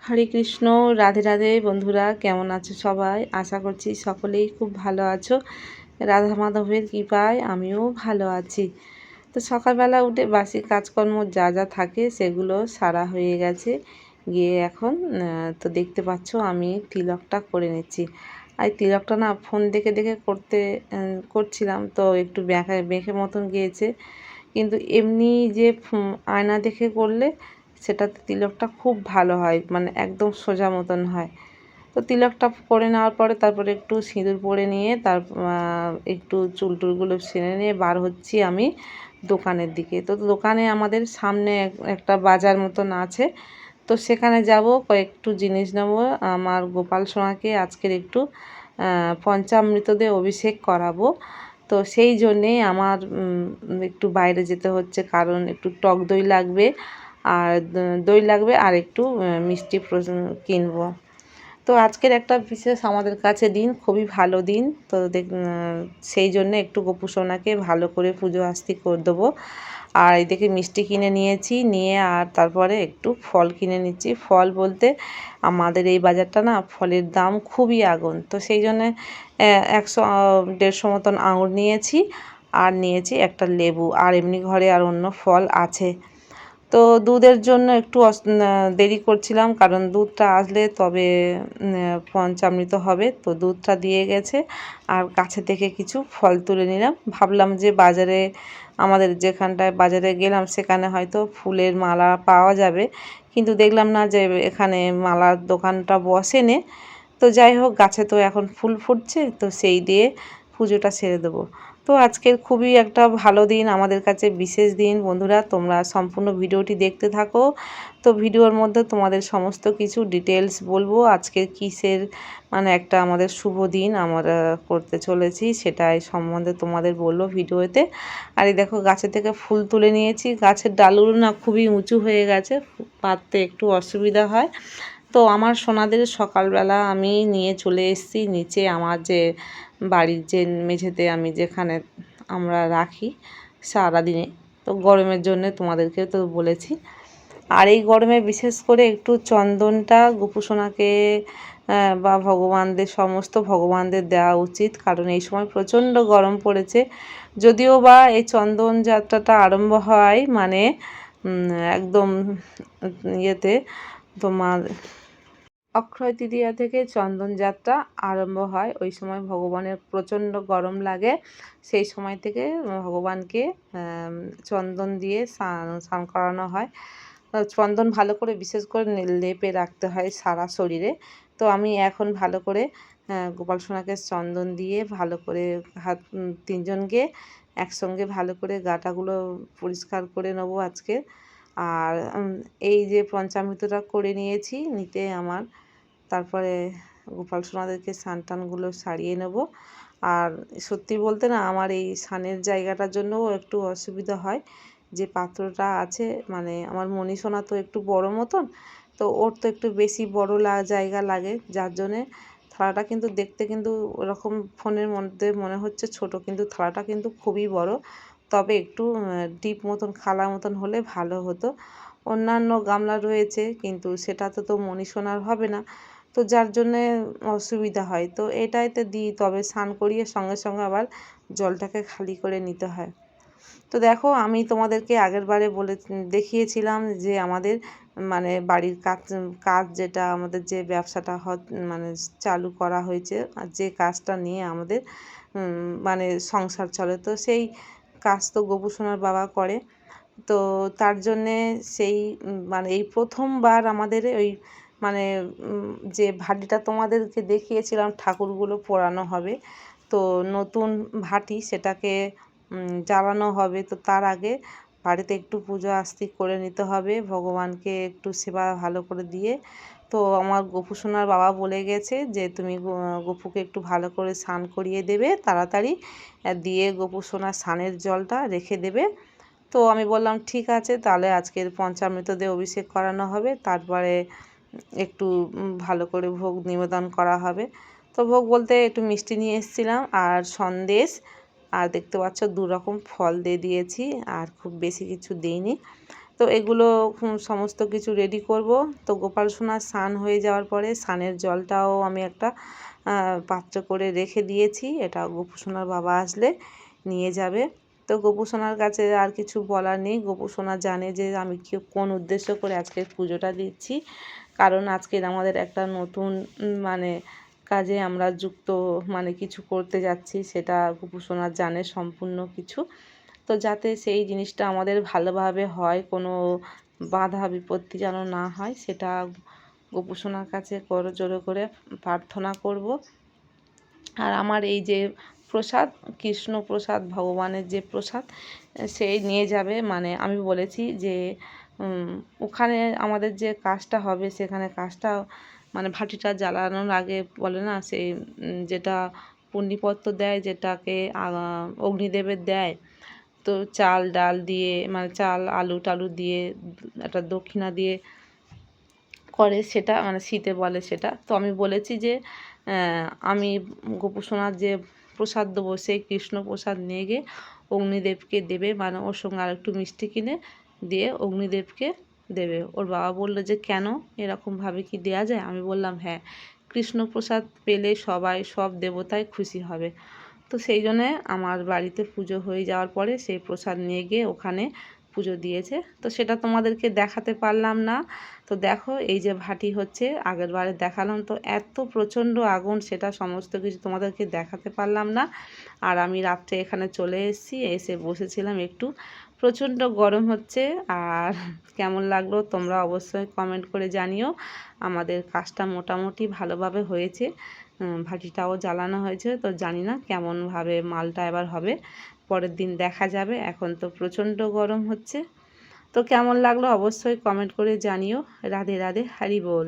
হরে কৃষ্ণ। রাধে রাধে বন্ধুরা, কেমন আছো সবাই? আশা করছি সকলেই খুব ভালো আছো। রাধা মাধবের কৃপায় আমিও ভালো আছি। তো সকালবেলা উঠে বাসি কাজকর্ম যা যা থাকে সেগুলো সারা হয়ে গেছে। গিয়ে এখন তো দেখতে পাচ্ছ আমি তিলকটা করে নিচ্ছি। আর তিলকটা না ফোন দেখে দেখে করছিলাম, তো একটু বেঁকে বেঁকে মতন গিয়েছে। কিন্তু এমনি যে আয়না দেখে করলে সেটাতে তিলকটা খুব ভালো হয়, মানে একদম সোজা মতন হয়। তো তিলকটা করে নেওয়ার পরে তারপরে একটু সিঁদুর পরে নিয়ে একটু চুল টুলগুলো সেরে নিয়ে বার হচ্ছি আমি দোকানের দিকে। তো দোকানে আমাদের সামনে একটা বাজার মতন আছে, তো সেখানে যাব, কয়েকটু জিনিস নেব। আমার গোপাল সোনাকে আজকের একটু পঞ্চামৃত দিয়ে অভিষেক করাবো। তো সেই জন্যেই আমার একটু বাইরে যেতে হচ্ছে, কারণ একটু টক দই লাগবে আর দই লাগবে আর একটু মিষ্টি কিনবো। তো আজকের একটা বিশেষ আমাদের কাছে দিন, খুবই ভালো দিন। তো সেই জন্য একটু গোপু সোনাকে ভালো করে পুজো আস্তি করে দেবো। আর এদিকে মিষ্টি কিনে নিয়েছি, নিয়ে আর তারপরে একটু ফল কিনে নিচ্ছি। ফল বলতে আমাদের এই বাজারটা না ফলের দাম খুবই আগুন, তো সেই জন্যে 100-150 মতন আঙুর নিয়েছি, আর নিয়েছি একটা লেবু, আর এমনি ঘরে আর অন্য ফল আছে। তো দুধের জন্য একটু দেরি করছিলাম, কারণ দুধটা আসলে তবে পঞ্চামৃত হবে। তো দুধটা দিয়ে গেছে, আর কাছে থেকে কিছু ফল তুলে নিলাম। ভাবলাম যে বাজারে, আমাদের যেখানটায় বাজারে গেলাম সেখানে হয়তো ফুলের মালা পাওয়া যাবে, কিন্তু দেখলাম না যে এখানে মালার দোকানটা বসেনে। তো যাই হোক, গাছে তো এখন ফুল ফুটছে, তো সেই দিয়ে পুজোটা সেরে দেবো। তো আজকের খুবই একটা ভালো দিন, আমাদের কাছে বিশেষ দিন। বন্ধুরা, তোমরা সম্পূর্ণ ভিডিওটি দেখতে থাকো। তো ভিডিওর মধ্যে তোমাদের সমস্ত কিছু ডিটেলস বলবো, আজকের কিসের মানে একটা আমাদের শুভ দিন আমরা করতে চলেছি সেটাই সম্বন্ধে তোমাদের বলবো ভিডিওতে। আর এই দেখো, গাছে থেকে ফুল তুলে নিয়েছি। গাছের ডালগুলো না খুবই উঁচু হয়ে গেছে, পাততে একটু অসুবিধা হয়। তো আমার সোনাদের সকালবেলা আমি নিয়ে চলে এসেছি নিচে, আমার যে বাড়ির যে মেঝেতে আমি যেখানে আমরা রাখি সারাদিনে। তো গরমের জন্য তোমাদেরকে তো বলেছি। আর এই গরমে বিশেষ করে একটু চন্দনটা গোপু সোনাকে বা ভগবানদের, সমস্ত ভগবানদের দেওয়া উচিত, কারণ এই সময় প্রচণ্ড গরম পড়েছে। যদিও বা এই চন্দন যাত্রাটা আরম্ভ হয় মানে একদম ইয়েতে তোমার অক্ষয় তৃতীয়া থেকে চন্দন যাত্রা আরম্ভ হয়। ওই সময় ভগবানের প্রচণ্ড গরম লাগে, সেই সময় থেকে ভগবানকে চন্দন দিয়ে স্নান করানো হয়। চন্দন ভালো করে বিশেষ করে লেপে রাখতে হয় সারা শরীরে। তো আমি এখন ভালো করে গোপাল সোনাকে চন্দন দিয়ে ভালো করে হাত তিনজনকে একসঙ্গে ভালো করে গাটাগুলো পরিষ্কার করে নেবো আজকে। আর এই যে পঞ্চামৃতটা করে নিয়েছি নিতে আমার, তারপরে গোপাল সোনাদেরকে স্নান টানগুলো সারিয়ে নেব। আর সত্যি বলতে না, আমার এই স্নানের জায়গাটার জন্যও একটু অসুবিধা হয়। যে পাত্রটা আছে, মানে আমার মনি সোনা তো একটু বড় মতন, তো ওর তো একটু বেশি বড় জায়গা লাগে, যার জন্যে থালাটা কিন্তু দেখতে কিন্তু ওরকম ফোনের মধ্যে মনে হচ্ছে ছোট, কিন্তু থালাটা কিন্তু খুবই বড়। তবে একটু ডিপ মতন খালা মতন হলে ভালো হতো। অন্যান্য গামলা রয়েছে, কিন্তু সেটাতে তো মনি সোনার হবে না, তো যার জন্যে অসুবিধা হয়। তো এটাইতে দিই, তবে স্নান করিয়ে সঙ্গে সঙ্গে আবার জলটাকে খালি করে নিতে হয়। তো দেখো, আমি তোমাদেরকে আগের বারে দেখিয়েছিলাম যে আমাদের মানে বাড়ির কাজ যেটা আমাদের যে ব্যবসাটা মানে চালু করা হয়েছে, আর যে কাজটা নিয়ে আমাদের মানে সংসার চলে, তো সেই কাজ তো গোপু সোনার বাবা করে। তো তার জন্যে সেই মানে এই প্রথমবার আমাদের ওই মানে যে ভাটিটা তোমাদেরকে দেখিয়েছিলাম ঠাকুরগুলো পোড়ানো হবে, তো নতুন ভাটি সেটাকে জ্বালানো হবে। তো তার আগে বাড়িতে একটু পুজো আস্তিক করে নিতে হবে, ভগবানকে একটু সেবা ভালো করে দিয়ে। তো আমার গোপু সোনার বাবা বলে গেছে যে তুমি গোপুকে একটু ভালো করে স্নান করিয়ে দেবে তাড়াতাড়ি, দিয়ে গোপু সোনার স্নানের জলটা রেখে দেবে। তো আমি বললাম ঠিক আছে, তাহলে আজকের পঞ্চামৃত দিয়ে অভিষেক করানো হবে, তারপরে একটু ভালো করে ভোগ নিবেদন করা হবে। তো ভোগ বলতে একটু মিষ্টি নিয়ে এসেছিলাম আর সন্দেশ, আর দেখতে পাচ্ছ 2 রকম ফল দিয়ে দিয়েছি, আর খুব বেশি কিছু দিইনি। তো এগুলো সমস্ত কিছু রেডি করব। তো গোপাল সোনার স্নান হয়ে যাওয়ার পরে স্নানের জলটাও আমি একটা পাত্র করে রেখে দিয়েছি, এটা গোপু সোনার বাবা আসলে নিয়ে যাবে। তো গোপু সোনার কাছে আর কিছু বলার নেই, গোপু সোনা জানে যে আমি কোন উদ্দেশ্য করে আজকে পুজোটা দিচ্ছি, কারণ আজকের আমাদের একটা নতুন মানে কাজে আমরা যুক্ত, মানে কিছু করতে যাচ্ছি, সেটা গোপু সোনা জানে সম্পূর্ণ কিছু। তো যাতে সেই জিনিসটা আমাদের ভালোভাবে হয়, কোনো বাধা বিপত্তি যেন না হয়, সেটা গোপু সোনার কাছে করজোড়ে করে প্রার্থনা করব। আর আমার এই যে প্রসাদ, কৃষ্ণ প্রসাদ, ভগবানের যে প্রসাদ, সেই নিয়ে যাবে। মানে আমি বলেছি যে ওখানে আমাদের যে কাজটা হবে, সেখানে কাজটা মানে ভাটিটা জ্বালানোর আগে বলে না, সেই যেটা পুণ্যপত্র দেয়, যেটাকে অগ্নিদেবের দেয়, তো চাল ডাল দিয়ে, মানে চাল আলু টালু দিয়ে একটা দক্ষিণা দিয়ে করে, সেটা মানে শীতে বলে সেটা। তো আমি বলেছি যে আমি গোপু সোনার যে প্রসাদ দেবো, সেই কৃষ্ণ প্রসাদ নিয়ে গিয়ে অগ্নিদেবকে দেবে, মানে ওর সঙ্গে আর একটু মিষ্টি কিনে দিয়ে অগ্নিদেবকে দেবে। ওর বাবা বললো যে কেন, এরকমভাবে কি দেয়া যায়? আমি বললাম হ্যাঁ, কৃষ্ণ প্রসাদ পেলে সবাই, সব দেবতাই খুশি হবে। তো সেই জন্যে আমার বাড়িতে পুজো হয়ে যাওয়ার পরে সেই প্রসাদ নিয়ে গিয়ে ওখানে পুজো দিয়েছে। তো সেটা তোমাদেরকে দেখাতে পারলাম না। তো দেখো এই যে ভাটি হচ্ছে, আগের বারে দেখালাম, তো এত প্রচণ্ড আগুন, সেটা সমস্ত কিছু তোমাদেরকে দেখাতে পারলাম না। আর আমি রাত্রে এখানে চলে এসেছি, এসে বসেছিলাম একটু, প্রচণ্ড গরম হচ্ছে। আর কেমন লাগলো তোমরা অবশ্যই কমেন্ট করে জানিও। আমাদের কাজটা মোটামুটি ভালোভাবে হয়েছে, ভাটিটাও জ্বালানো হয়েছে। তো জানি না কেমনভাবে মালটা এবার হবে, পরের দিন দেখা যাবে। এখন তো প্রচণ্ড গরম হচ্ছে। তো কেমন লাগলো অবশ্যই কমেন্ট করে জানিও। রাধে রাধে, হরি বল।